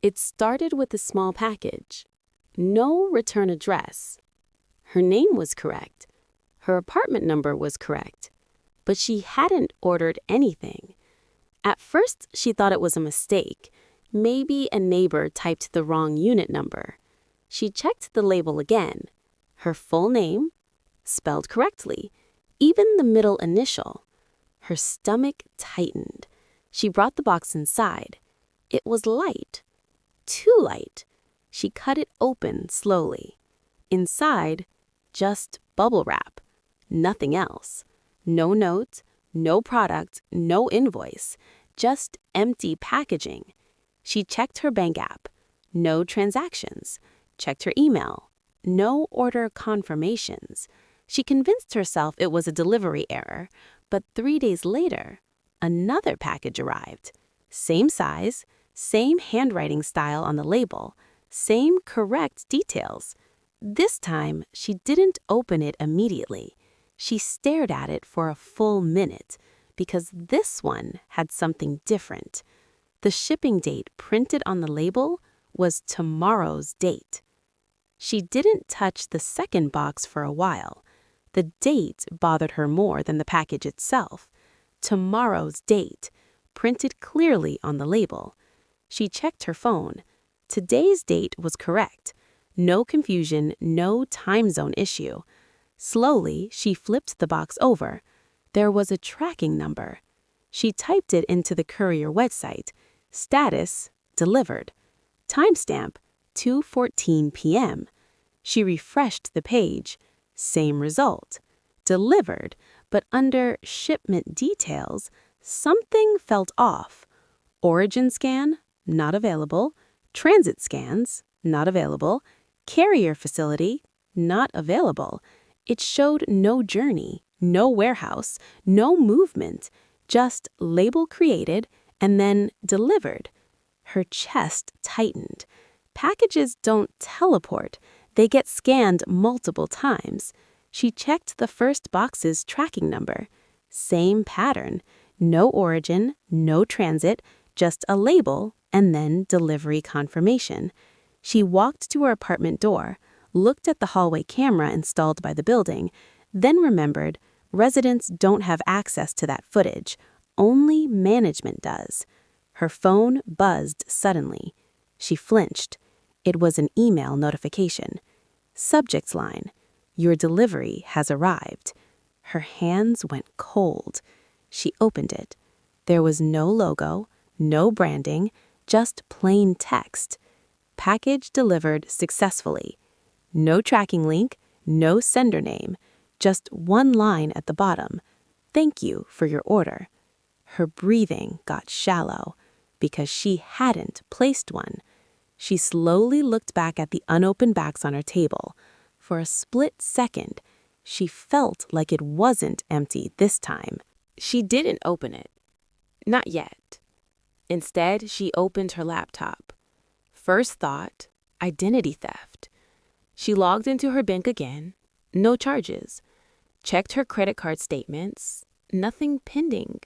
It started with a small package. No return address. Her name was correct. Her apartment number was correct. But she hadn't ordered anything. At first, she thought it was a mistake. Maybe a neighbor typed the wrong unit number. She checked the label again. Her full name, spelled correctly, even the middle initial. Her stomach tightened. She brought the box inside. It was light. Too light. She cut it open slowly. Inside, just bubble wrap. Nothing else. No note, no product, no invoice. Just empty packaging. She checked her bank app. No transactions. Checked her email. No order confirmations. She convinced herself it was a delivery error, but 3 days later, another package arrived. Same size, same handwriting style on the label, same correct details. This time, she didn't open it immediately. She stared at it for a full minute, because this one had something different. The shipping date printed on the label was tomorrow's date. She didn't touch the second box for a while. The date bothered her more than the package itself. Tomorrow's date, printed clearly on the label. She checked her phone. Today's date was correct. No confusion, no time zone issue. Slowly, she flipped the box over. There was a tracking number. She typed it into the courier website. Status, delivered. Timestamp, 2:14 p.m. She refreshed the page. Same result. Delivered, but under shipment details, something felt off. Origin scan, not available. Transit scans, not available. Carrier facility, not available. It showed no journey, no warehouse, no movement, just label created and then delivered. Her chest tightened. Packages don't teleport. They get scanned multiple times. She checked the first box's tracking number. Same pattern. No origin, no transit, just a label and then delivery confirmation. She walked to her apartment door, looked at the hallway camera installed by the building, then remembered residents don't have access to that footage. Only management does. Her phone buzzed suddenly. She flinched. It was an email notification. Subject line, "Your delivery has arrived." Her hands went cold. She opened it. There was no logo, no branding, just plain text. Package delivered successfully. No tracking link, no sender name, just one line at the bottom. Thank you for your order. Her breathing got shallow because she hadn't placed one. She slowly looked back at the unopened box on her table. For a split second, she felt like it wasn't empty this time. She didn't open it. Not yet. Instead, she opened her laptop. First thought, identity theft. She logged into her bank again. No charges. Checked her credit card statements. Nothing pending.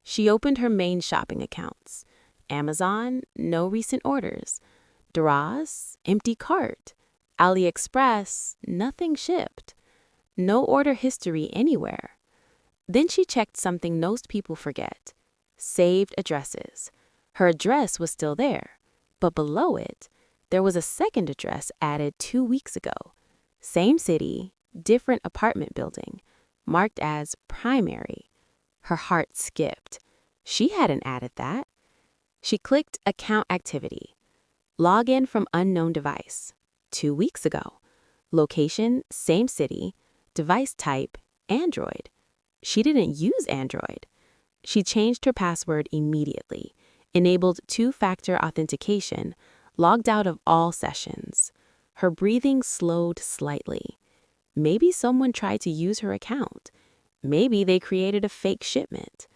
She opened her main shopping accounts. Amazon, no recent orders. Daraz, empty cart. AliExpress, nothing shipped. No order history anywhere. Then she checked something most people forget. Saved addresses. Her address was still there, but below it, there was a second address added 2 weeks ago. Same city, different apartment building, marked as primary. Her heart skipped. She hadn't added that. She clicked Account Activity. Log in from unknown device. 2 weeks ago. Location, same city. Device type, Android. She didn't use Android. She changed her password immediately, enabled two-factor authentication, logged out of all sessions. Her breathing slowed slightly. Maybe someone tried to use her account. Maybe they created a fake shipment.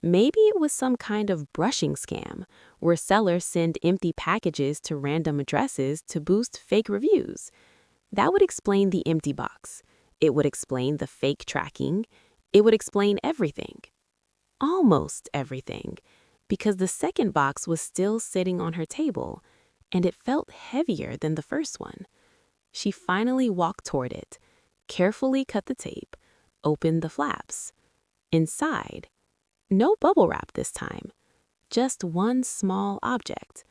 Maybe it was some kind of brushing scam, where sellers send empty packages to random addresses to boost fake reviews. That would explain the empty box. It would explain the fake tracking. It would explain everything. Almost everything, because the second box was still sitting on her table. and it felt heavier than the first one. She finally walked toward it, carefully cut the tape, opened the flaps. Inside, no bubble wrap this time, just one small object,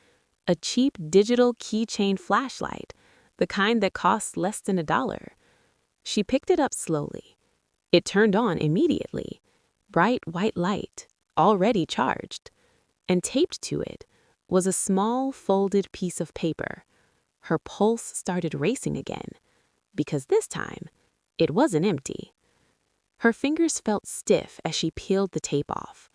a cheap digital keychain flashlight, the kind that costs less than $1. She picked it up slowly. It turned on immediately, bright white light, already charged, and taped to it was a small folded piece of paper. Her pulse started racing again, because this time, it wasn't empty. Her fingers felt stiff as she peeled the tape off.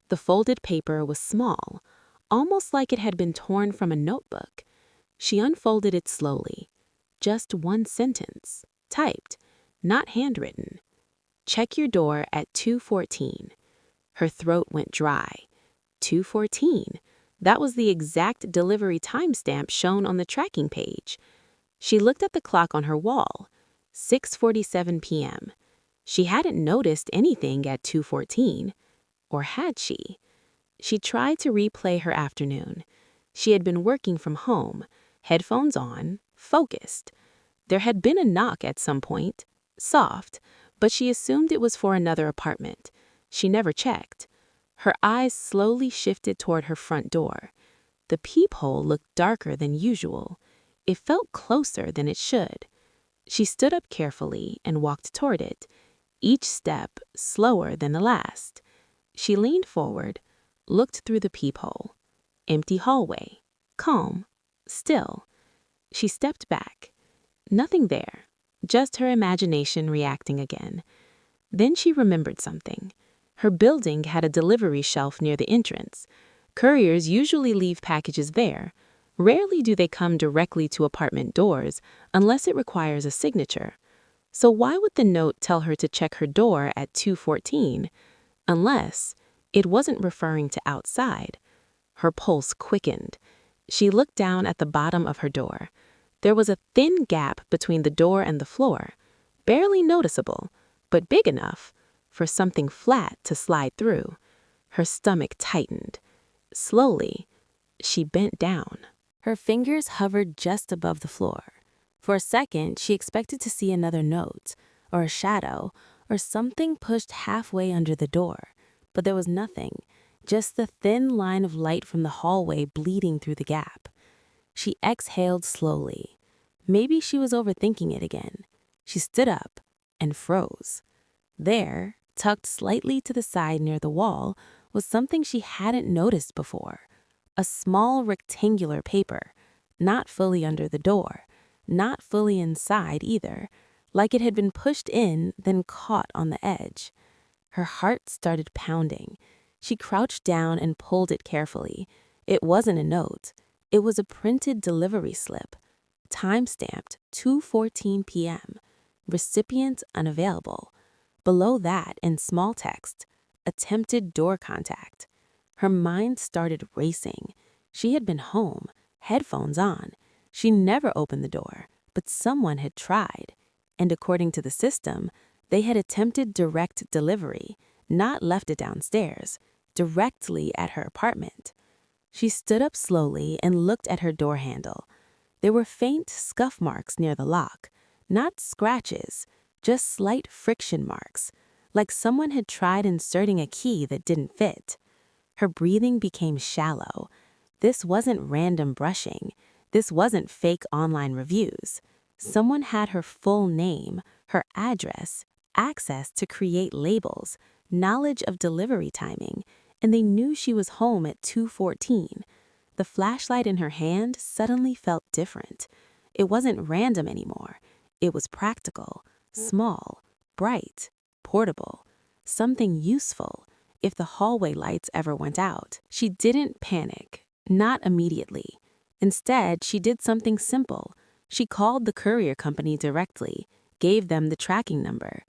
The folded paper was small, almost like it had been torn from a notebook. She unfolded it slowly. Just one sentence, typed, not handwritten. Check your door at 2:14. Her throat went dry. 2:14. That was the exact delivery timestamp shown on the tracking page. She looked at the clock on her wall. 6:47 p.m. She hadn't noticed anything at 2:14. Or had she? She tried to replay her afternoon. She had been working from home, headphones on, focused. There had been a knock at some point, soft, but she assumed it was for another apartment. She never checked. Her eyes slowly shifted toward her front door. The peephole looked darker than usual. It felt closer than it should. She stood up carefully and walked toward it, each step slower than the last. She leaned forward, looked through the peephole. Empty hallway. Calm. Still. She stepped back. Nothing there. Just her imagination reacting again. Then she remembered something. Her building had a delivery shelf near the entrance. Couriers usually leave packages there. Rarely do they come directly to apartment doors unless it requires a signature. So why would the note tell her to check her door at 2:14? Unless it wasn't referring to outside. Her pulse quickened. She looked down at the bottom of her door. There was a thin gap between the door and the floor, barely noticeable, but big enough for something flat to slide through. Her stomach tightened. Slowly, she bent down. Her fingers hovered just above the floor. For a second, she expected to see another note, or a shadow, or something pushed halfway under the door. But there was nothing, just the thin line of light from the hallway bleeding through the gap. She exhaled slowly. Maybe she was overthinking it again. She stood up and froze. There, tucked slightly to the side near the wall, was something she hadn't noticed before. A small rectangular paper, not fully under the door, not fully inside either, like it had been pushed in, then caught on the edge. Her heart started pounding. She crouched down and pulled it carefully. It wasn't a note. It was a printed delivery slip, time-stamped 2:14 p.m. Recipient unavailable. Below that, in small text, attempted door contact. Her mind started racing. She had been home, headphones on. She never opened the door, but someone had tried. And according to the system, they had attempted direct delivery, not left it downstairs, directly at her apartment. She stood up slowly and looked at her door handle. There were faint scuff marks near the lock, not scratches, just slight friction marks, like someone had tried inserting a key that didn't fit. Her breathing became shallow. This wasn't random brushing. This wasn't fake online reviews. Someone had her full name, her address, access to create labels, knowledge of delivery timing, and they knew she was home at 2:14. The flashlight in her hand suddenly felt different. It wasn't random anymore. It was practical, small, bright, portable, something useful if the hallway lights ever went out. She didn't panic, not immediately. Instead, she did something simple. She called the courier company directly, gave them the tracking number.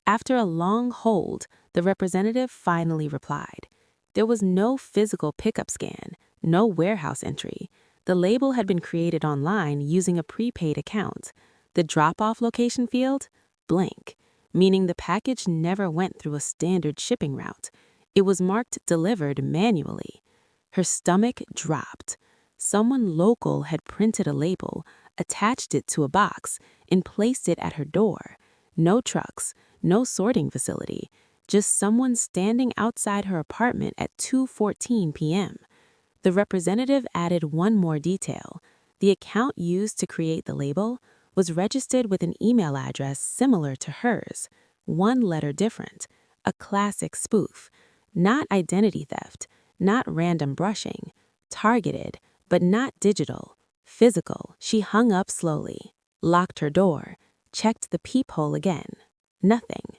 After a long hold, the representative finally replied. There was no physical pickup scan, no warehouse entry. The label had been created online using a prepaid account. The drop-off location field? Blank, meaning the package never went through a standard shipping route. It was marked delivered manually. Her stomach dropped. Someone local had printed a label, attached it to a box, and placed it at her door. No trucks, no sorting facility, just someone standing outside her apartment at 2:14 p.m. The representative added one more detail. The account used to create the label was registered with an email address similar to hers, one letter different, a classic spoof, not identity theft, not random brushing, targeted, but not digital, physical. She hung up slowly, locked her door, checked the peephole again. Nothing.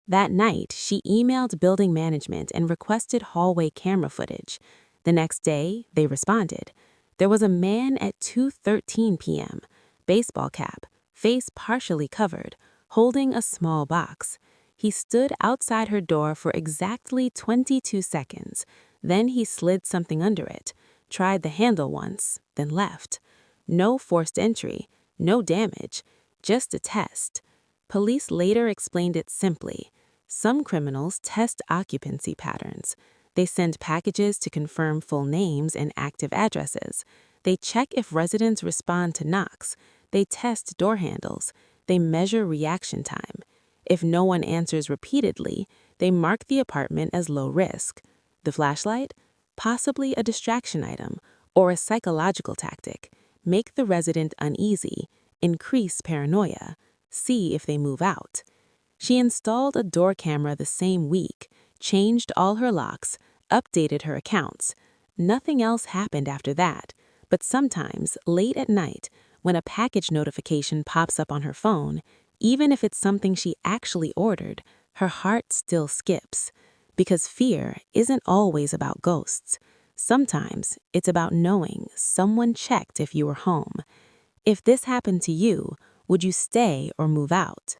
That night, she emailed building management and requested hallway camera footage. The next day, they responded. There was a man at 2:13 p.m., baseball cap, face partially covered, holding a small box. He stood outside her door for exactly 22 seconds. Then he slid something under it, tried the handle once, then left. No forced entry, no damage, just a test. Police later explained it simply. Some criminals test occupancy patterns. They send packages to confirm full names and active addresses. They check if residents respond to knocks. They test door handles. They measure reaction time. If no one answers repeatedly, they mark the apartment as low risk. The flashlight? Possibly a distraction item or a psychological tactic. Make the resident uneasy, increase paranoia, see if they move out. She installed a door camera the same week, changed all her locks, updated her accounts. Nothing else happened after that, but sometimes, late at night, when a package notification pops up on her phone, even if it's something she actually ordered, her heart still skips. Because fear isn't always about ghosts. Sometimes it's about knowing someone checked if you were home. If this happened to you, would you stay or move out?